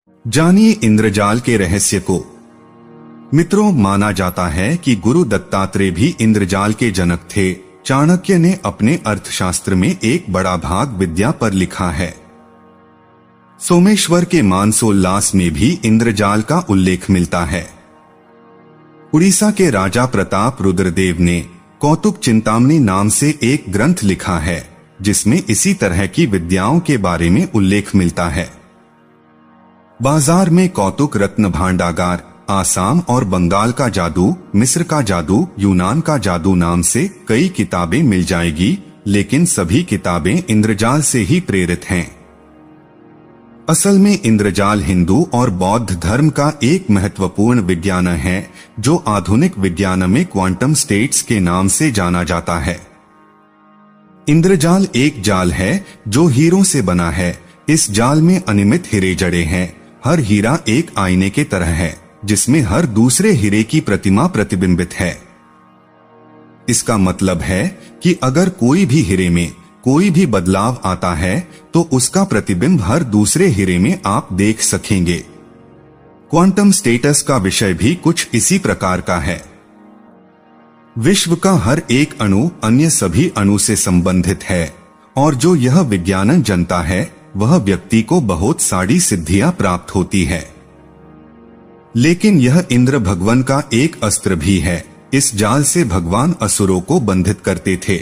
जानिए इंद्रजाल के रहस्य को। मित्रों, माना जाता है कि गुरु दत्तात्रेय भी इंद्रजाल के जनक थे। चाणक्य ने अपने अर्थशास्त्र में एक बड़ा भाग विद्या पर लिखा है। सोमेश्वर के मानसोल्लास में भी इंद्रजाल का उल्लेख मिलता है। उड़ीसा के राजा प्रताप रुद्रदेव ने कौतुक चिंतामणि नाम से एक ग्रंथ लिखा है, जिसमें इसी तरह की विद्याओं के बारे में उल्लेख मिलता है। बाजार में कौतुक रत्न भांडागार, आसाम और बंगाल का जादू, मिस्र का जादू, यूनान का जादू नाम से कई किताबें मिल जाएगी, लेकिन सभी किताबें इंद्रजाल से ही प्रेरित हैं। असल में इंद्रजाल हिंदू और बौद्ध धर्म का एक महत्वपूर्ण विज्ञान है, जो आधुनिक विज्ञान में क्वांटम स्टेट्स के नाम से जाना जाता है। इंद्रजाल एक जाल है जो हीरों से बना है। इस जाल में अनियमित हीरे जड़े हैं। हर हीरा एक आईने के तरह है, जिसमें हर दूसरे हीरे की प्रतिमा प्रतिबिंबित है। इसका मतलब है कि अगर कोई भी हीरे में कोई भी बदलाव आता है, तो उसका प्रतिबिंब हर दूसरे हीरे में आप देख सकेंगे। क्वांटम स्टेटस का विषय भी कुछ इसी प्रकार का है। विश्व का हर एक अणु अन्य सभी अणु से संबंधित है, और जो यह विज्ञान जनता है, वह व्यक्ति को बहुत सारी सिद्धियां प्राप्त होती है। लेकिन यह इंद्र भगवान का एक अस्त्र भी है। इस जाल से भगवान असुरों को बंधित करते थे।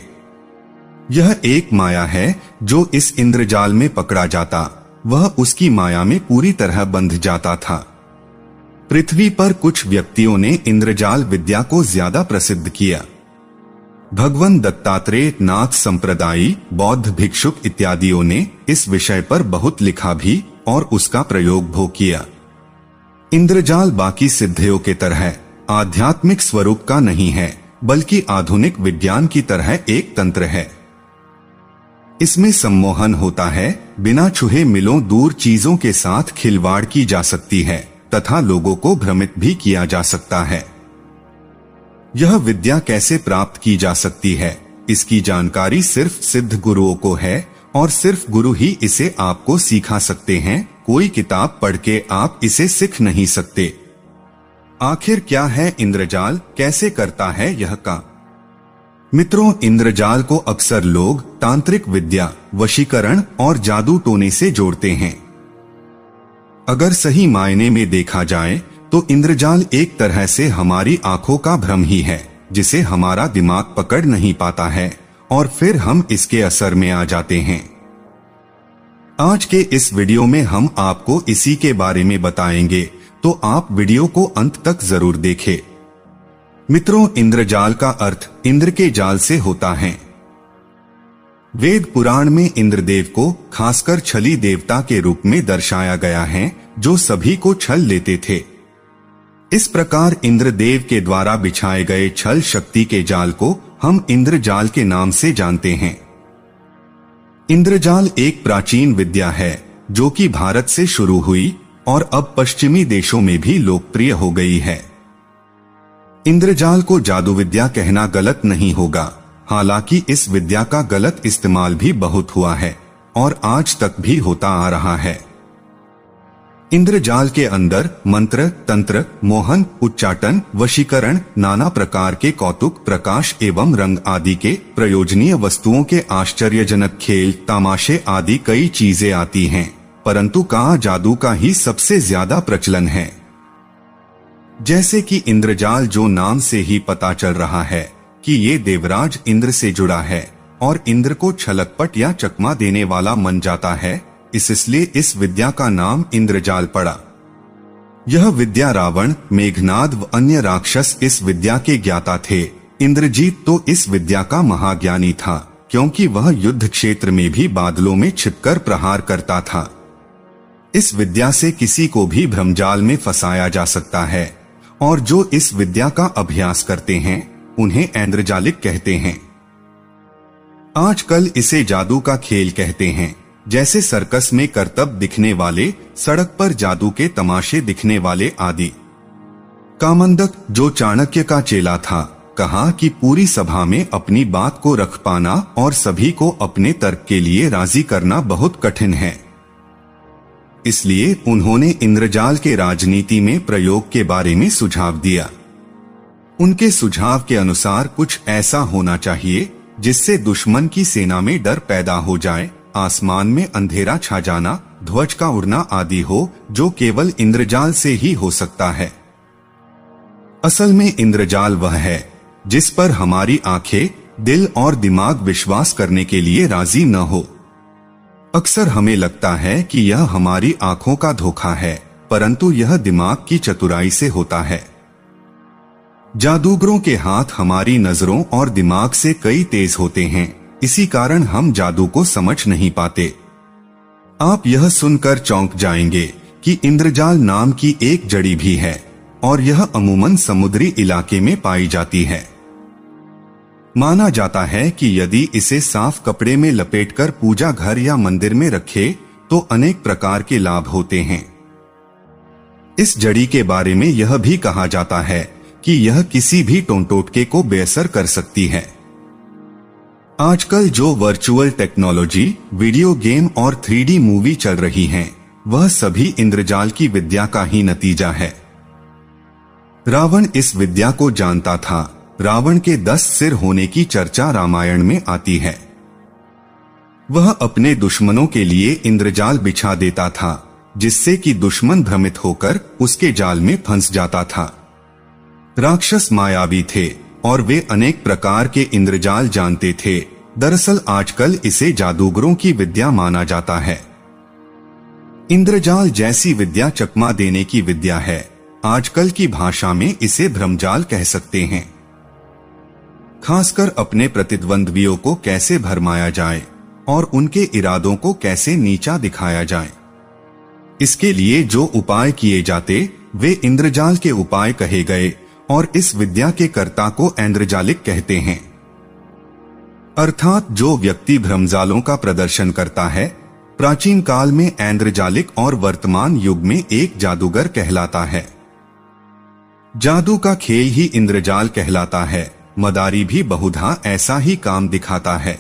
यह एक माया है जो इस इंद्रजाल में पकड़ा जाता, वह उसकी माया में पूरी तरह बंध जाता था। पृथ्वी पर कुछ व्यक्तियों ने इंद्रजाल विद्या को ज्यादा प्रसिद्ध किया। भगवान दत्तात्रेय, नाथ संप्रदायी, बौद्ध भिक्षुक इत्यादियों ने इस विषय पर बहुत लिखा भी और उसका प्रयोग भी किया। इंद्रजाल बाकी सिद्धियों के तरह आध्यात्मिक स्वरूप का नहीं है, बल्कि आधुनिक विज्ञान की तरह एक तंत्र है। इसमें सम्मोहन होता है, बिना छुए मिलों दूर चीजों के साथ खिलवाड़ की जा सकती है तथा लोगों को भ्रमित भी किया जा सकता है। यह विद्या कैसे प्राप्त की जा सकती है, इसकी जानकारी सिर्फ सिद्ध गुरुओं को है, और सिर्फ गुरु ही इसे आपको सिखा सकते हैं। कोई किताब पढ़ के आप इसे सीख नहीं सकते। आखिर क्या है इंद्रजाल, कैसे करता है यह काम? मित्रों, इंद्रजाल को अक्सर लोग तांत्रिक विद्या, वशीकरण और जादू टोने से जोड़ते हैं। अगर सही मायने में देखा जाए तो इंद्रजाल एक तरह से हमारी आंखों का भ्रम ही है, जिसे हमारा दिमाग पकड़ नहीं पाता है और फिर हम इसके असर में आ जाते हैं। आज के इस वीडियो में हम आपको इसी के बारे में बताएंगे, तो आप वीडियो को अंत तक जरूर देखें। मित्रों, इंद्रजाल का अर्थ इंद्र के जाल से होता है। वेद पुराण में इंद्रदेव को खासकर छली देवता के रूप में दर्शाया गया है, जो सभी को छल लेते थे। इस प्रकार इंद्रदेव के द्वारा बिछाए गए छल शक्ति के जाल को हम इंद्रजाल के नाम से जानते हैं। इंद्रजाल एक प्राचीन विद्या है, जो कि भारत से शुरू हुई और अब पश्चिमी देशों में भी लोकप्रिय हो गई है। इंद्रजाल को जादू विद्या कहना गलत नहीं होगा, हालांकि इस विद्या का गलत इस्तेमाल भी बहुत हुआ है और आज तक भी होता आ रहा है। इंद्रजाल के अंदर मंत्र, तंत्र, मोहन, उच्चाटन, वशीकरण, नाना प्रकार के कौतुक, प्रकाश एवं रंग आदि के प्रयोजनीय वस्तुओं के आश्चर्यजनक खेल, तमाशे आदि कई चीजें आती हैं, परंतु कहाँ जादू का ही सबसे ज्यादा प्रचलन है। जैसे कि इंद्रजाल, जो नाम से ही पता चल रहा है कि ये देवराज इंद्र से जुड़ा है और इंद्र को छलकपट या चकमा देने वाला मन जाता है, इसलिए इस विद्या का नाम इंद्रजाल पड़ा। यह विद्या रावण, मेघनाद व अन्य राक्षस इस विद्या के ज्ञाता थे। इंद्रजीत तो इस विद्या का महाज्ञानी था, क्योंकि वह युद्ध क्षेत्र में भी बादलों में छिपकर प्रहार करता था। इस विद्या से किसी को भी भ्रमजाल में फंसाया जा सकता है, और जो इस विद्या का अभ्यास करते हैं उन्हें इंद्रजालिक कहते हैं। आजकल इसे जादू का खेल कहते हैं, जैसे सर्कस में करतब दिखने वाले, सड़क पर जादू के तमाशे दिखने वाले आदि। कामंदक, जो चाणक्य का चेला था, कहा कि पूरी सभा में अपनी बात को रख पाना और सभी को अपने तर्क के लिए राजी करना बहुत कठिन है। इसलिए उन्होंने इंद्रजाल के राजनीति में प्रयोग के बारे में सुझाव दिया। उनके सुझाव के अनुसार कुछ ऐसा होना चाहिए जिससे दुश्मन की सेना में डर पैदा हो जाए, आसमान में अंधेरा छा जाना, ध्वज का उड़ना आदि हो, जो केवल इंद्रजाल से ही हो सकता है। असल में इंद्रजाल वह है जिस पर हमारी आंखें, दिल और दिमाग विश्वास करने के लिए राजी न हो। अक्सर हमें लगता है कि यह हमारी आंखों का धोखा है, परंतु यह दिमाग की चतुराई से होता है। जादूगरों के हाथ हमारी नजरों और दिमाग से कई तेज होते हैं, इसी कारण हम जादू को समझ नहीं पाते। आप यह सुनकर चौंक जाएंगे कि इंद्रजाल नाम की एक जड़ी भी है और यह अमूमन समुद्री इलाके में पाई जाती है। माना जाता है कि यदि इसे साफ कपड़े में लपेटकर पूजा घर या मंदिर में रखे तो अनेक प्रकार के लाभ होते हैं। इस जड़ी के बारे में यह भी कहा जाता है कि यह किसी भी टोंटोटके को बेअसर कर सकती है। आजकल जो वर्चुअल टेक्नोलॉजी, वीडियो गेम और 3D मूवी चल रही हैं, वह सभी इंद्रजाल की विद्या का ही नतीजा है। रावण इस विद्या को जानता था। रावण के 10 सिर होने की चर्चा रामायण में आती है। वह अपने दुश्मनों के लिए इंद्रजाल बिछा देता था, जिससे कि दुश्मन भ्रमित होकर उसके जाल में फंस जाता था। राक्षस मायावी थे और वे अनेक प्रकार के इंद्रजाल जानते थे। दरअसल आजकल इसे जादूगरों की विद्या माना जाता है। इंद्रजाल जैसी विद्या चकमा देने की विद्या है। आजकल की भाषा में इसे भ्रमजाल कह सकते हैं। खासकर अपने प्रतिद्वंद्वियों को कैसे भरमाया जाए और उनके इरादों को कैसे नीचा दिखाया जाए, इसके लिए जो उपाय किए जाते वे इंद्रजाल के उपाय कहे गए और इस विद्या के कर्ता को ऐन्द्रजालिक कहते हैं। अर्थात जो व्यक्ति भ्रमजालों का प्रदर्शन करता है, प्राचीन काल में ऐन्द्रजालिक और वर्तमान युग में एक जादूगर कहलाता है। जादू का खेल ही इंद्रजाल कहलाता है। मदारी भी बहुधा ऐसा ही काम दिखाता है।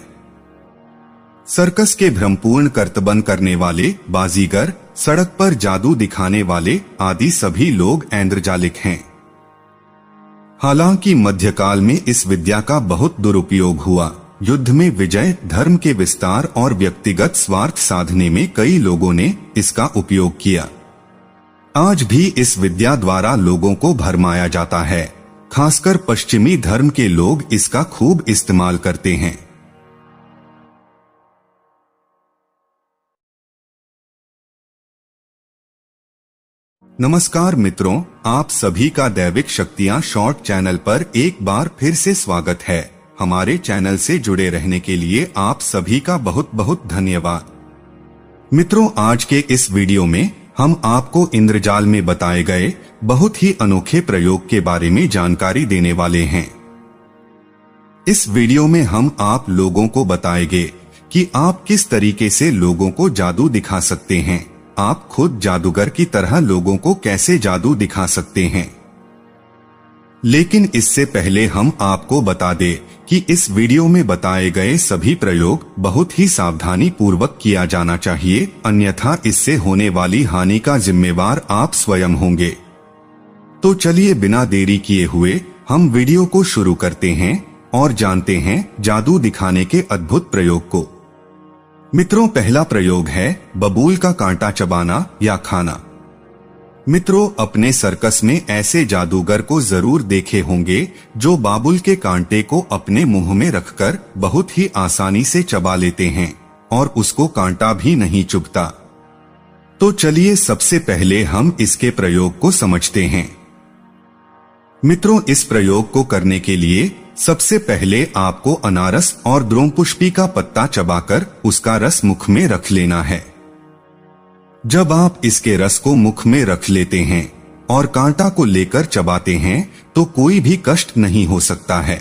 सर्कस के भ्रमपूर्ण कर्तबन करने वाले, बाजीगर, सड़क पर जादू दिखाने वाले आदि सभी लोग ऐन्द्रजालिक हैं। हालांकि मध्यकाल में इस विद्या का बहुत दुरुपयोग हुआ। युद्ध में विजय, धर्म के विस्तार और व्यक्तिगत स्वार्थ साधने में कई लोगों ने इसका उपयोग किया। आज भी इस विद्या द्वारा लोगों को भरमाया जाता है। खासकर पश्चिमी धर्म के लोग इसका खूब इस्तेमाल करते हैं। नमस्कार मित्रों, आप सभी का दैविक शक्तियां शॉर्ट चैनल पर एक बार फिर से स्वागत है। हमारे चैनल से जुड़े रहने के लिए आप सभी का बहुत बहुत धन्यवाद। मित्रों, आज के इस वीडियो में हम आपको इंद्रजाल में बताए गए बहुत ही अनोखे प्रयोग के बारे में जानकारी देने वाले हैं। इस वीडियो में हम आप लोगों को बताएंगे कि आप किस तरीके से लोगों को जादू दिखा सकते हैं। आप खुद जादूगर की तरह लोगों को कैसे जादू दिखा सकते हैं। लेकिन इससे पहले हम आपको बता दें कि इस वीडियो में बताए गए सभी प्रयोग बहुत ही सावधानी पूर्वक किया जाना चाहिए, अन्यथा इससे होने वाली हानि का जिम्मेवार आप स्वयं होंगे। तो चलिए बिना देरी किए हुए हम वीडियो को शुरू करते हैं और जानते हैं जादू दिखाने के अद्भुत प्रयोग को। मित्रों, पहला प्रयोग है बबूल का कांटा चबाना या खाना। मित्रों, अपने सर्कस में ऐसे जादूगर को जरूर देखे होंगे जो बाबुल के कांटे को अपने मुंह में रखकर बहुत ही आसानी से चबा लेते हैं और उसको कांटा भी नहीं चुभता। तो चलिए सबसे पहले हम इसके प्रयोग को समझते हैं। मित्रों, इस प्रयोग को करने के लिए सबसे पहले आपको अनारस और द्रोणपुष्पी का पत्ता चबाकर उसका रस मुख में रख लेना है। जब आप इसके रस को मुख में रख लेते हैं और कांटा को लेकर चबाते हैं तो कोई भी कष्ट नहीं हो सकता है।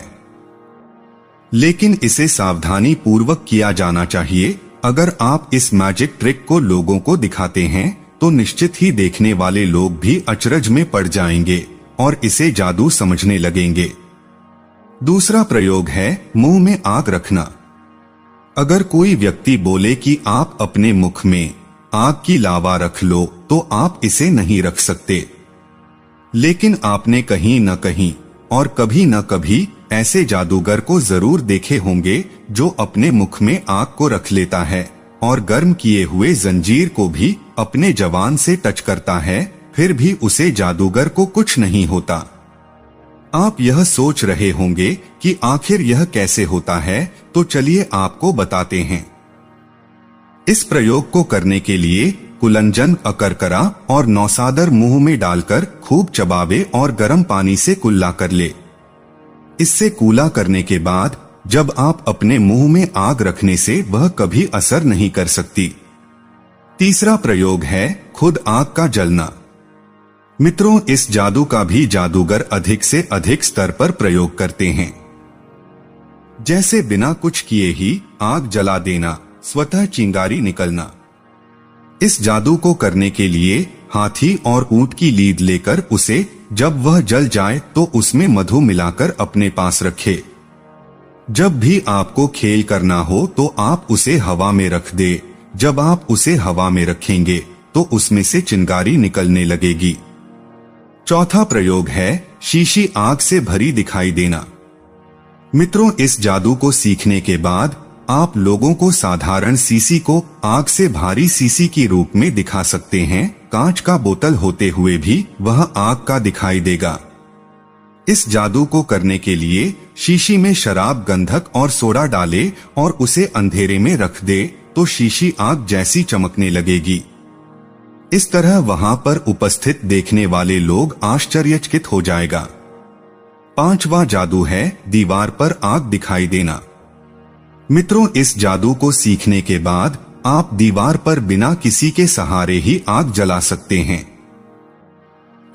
लेकिन इसे सावधानी पूर्वक किया जाना चाहिए। अगर आप इस मैजिक ट्रिक को लोगों को दिखाते हैं तो निश्चित ही देखने वाले लोग भी अचरज में पड़ जाएंगे और इसे जादू समझने लगेंगे। दूसरा प्रयोग है मुंह में आग रखना। अगर कोई व्यक्ति बोले कि आप अपने मुख में आग की लावा रख लो तो आप इसे नहीं रख सकते। लेकिन आपने कहीं न कहीं और कभी न कभी ऐसे जादूगर को जरूर देखे होंगे जो अपने मुख में आग को रख लेता है और गर्म किए हुए जंजीर को भी अपने जवान से टच करता है, फिर भी उसे जादूगर को कुछ नहीं होता। आप यह सोच रहे होंगे कि आखिर यह कैसे होता है, तो चलिए आपको बताते हैं। इस प्रयोग को करने के लिए कुलंजन, अकरकरा और नौसादर मुंह में डालकर खूब चबावे और गर्म पानी से कुल्ला कर ले। इससे कूला करने के बाद जब आप अपने मुंह में आग रखने से वह कभी असर नहीं कर सकती। तीसरा प्रयोग है खुद आग का जलना। मित्रों, इस जादू का भी जादूगर अधिक से अधिक स्तर पर प्रयोग करते हैं, जैसे बिना कुछ किए ही आग जला देना, स्वतः चिंगारी निकलना। इस जादू को करने के लिए हाथी और ऊंट की लीद लेकर उसे जब वह जल जाए तो उसमें मधु मिलाकर अपने पास रखे। जब भी आपको खेल करना हो तो आप उसे हवा में रख दे। जब आप उसे हवा में रखेंगे तो उसमें से चिंगारी निकलने लगेगी। चौथा प्रयोग है शीशी आग से भरी दिखाई देना। मित्रों, इस जादू को सीखने के बाद आप लोगों को साधारण शीशी को आग से भारी शीशी की रूप में दिखा सकते हैं। कांच का बोतल होते हुए भी वह आग का दिखाई देगा। इस जादू को करने के लिए शीशी में शराब, गंधक और सोडा डाले और उसे अंधेरे में रख दे तो शीशी आग जैसी चमकने लगेगी। इस तरह वहां पर उपस्थित देखने वाले लोग आश्चर्यचकित हो जाएगा। पांचवा जादू है दीवार पर आग दिखाई देना। मित्रों, इस जादू को सीखने के बाद आप दीवार पर बिना किसी के सहारे ही आग जला सकते हैं।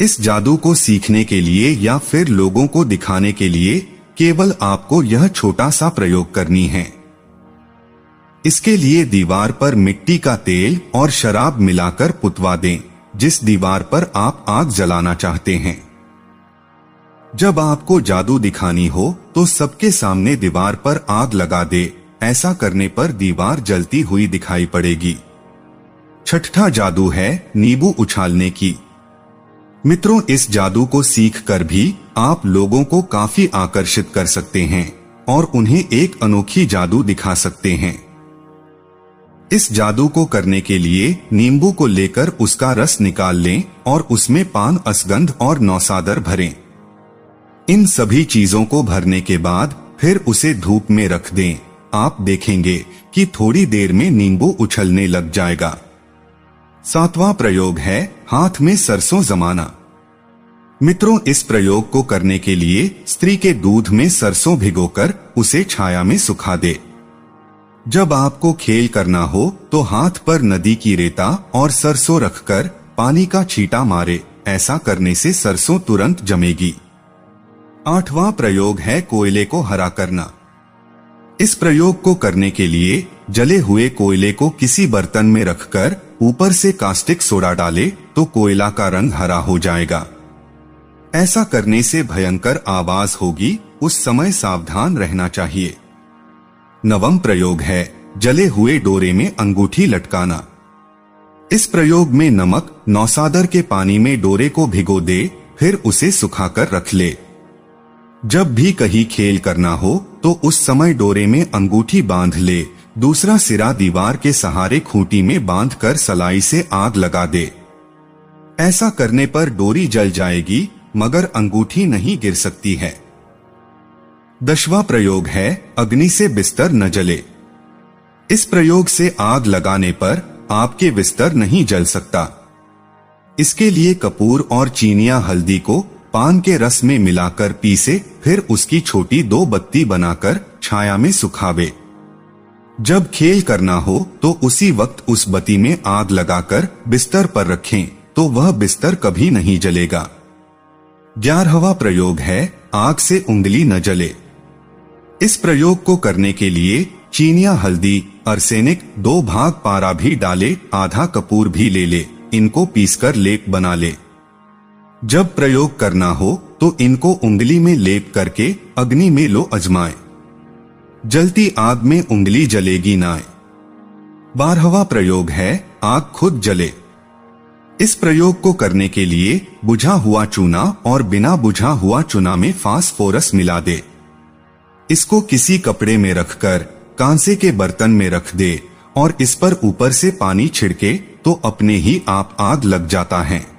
इस जादू को सीखने के लिए या फिर लोगों को दिखाने के लिए केवल आपको यह छोटा सा प्रयोग करनी है। इसके लिए दीवार पर मिट्टी का तेल और शराब मिलाकर पुतवा दें जिस दीवार पर आप आग जलाना चाहते हैं। जब आपको जादू दिखानी हो तो सबके सामने दीवार पर आग लगा दे। ऐसा करने पर दीवार जलती हुई दिखाई पड़ेगी। छठा जादू है नींबू उछालने की। मित्रों, इस जादू को सीख कर भी आप लोगों को काफी आकर्षित कर सकते हैं और उन्हें एक अनोखी जादू दिखा सकते हैं। इस जादू को करने के लिए नींबू को लेकर उसका रस निकाल लें और उसमें पान, असगंध और नौसादर भरें। इन सभी चीजों को भरने के बाद फिर उसे धूप में रख दें। आप देखेंगे कि थोड़ी देर में नींबू उछलने लग जाएगा। सातवां प्रयोग है हाथ में सरसों जमाना। मित्रों, इस प्रयोग को करने के लिए स्त्री के दूध में सरसों भिगोकर उसे छाया में सुखा दे। जब आपको खेल करना हो तो हाथ पर नदी की रेता और सरसों रखकर पानी का छींटा मारे। ऐसा करने से सरसों तुरंत जमेगी। आठवां प्रयोग है कोयले को हरा करना। इस प्रयोग को करने के लिए जले हुए कोयले को किसी बर्तन में रखकर ऊपर से कास्टिक सोडा डाले तो कोयला का रंग हरा हो जाएगा। ऐसा करने से भयंकर आवाज होगी, उस समय सावधान रहना चाहिए। नवम प्रयोग है जले हुए डोरे में अंगूठी लटकाना। इस प्रयोग में नमक, नौसादर के पानी में डोरे को भिगो दे, फिर उसे सुखाकर रख ले। जब भी कहीं खेल करना हो तो उस समय डोरे में अंगूठी बांध ले। दूसरा सिरा दीवार के सहारे खूंटी में बांधकर सलाई से आग लगा दे। ऐसा करने पर डोरी जल जाएगी मगर अंगूठी नहीं गिर सकती है। 10वां प्रयोग है अग्नि से बिस्तर न जले। इस प्रयोग से आग लगाने पर आपके बिस्तर नहीं जल सकता। इसके लिए कपूर और चीनिया हल्दी को पान के रस में मिलाकर पीसे, फिर उसकी छोटी 2 बत्ती बनाकर छाया में सुखावे। जब खेल करना हो तो उसी वक्त उस बत्ती में आग लगाकर बिस्तर पर रखें तो वह बिस्तर कभी नहीं जलेगा। 11वां प्रयोग है आग से उंगली न जले। इस प्रयोग को करने के लिए चीनिया हल्दी, अर्सेनिक, 2 भाग पारा भी डाले, आधा कपूर भी ले ले। इनको पीसकर लेप बना ले। जब प्रयोग करना हो तो इनको उंगली में लेप करके अग्नि में लो अजमाए। जलती आग में उंगली जलेगी ना। 12वां प्रयोग है आग खुद जले। इस प्रयोग को करने के लिए बुझा हुआ चूना और बिना बुझा हुआ चूना में फास्फोरस मिला दे। इसको किसी कपड़े में रखकर कांसे के बर्तन में रख दे और इस पर ऊपर से पानी छिड़के तो अपने ही आप आग लग जाता है।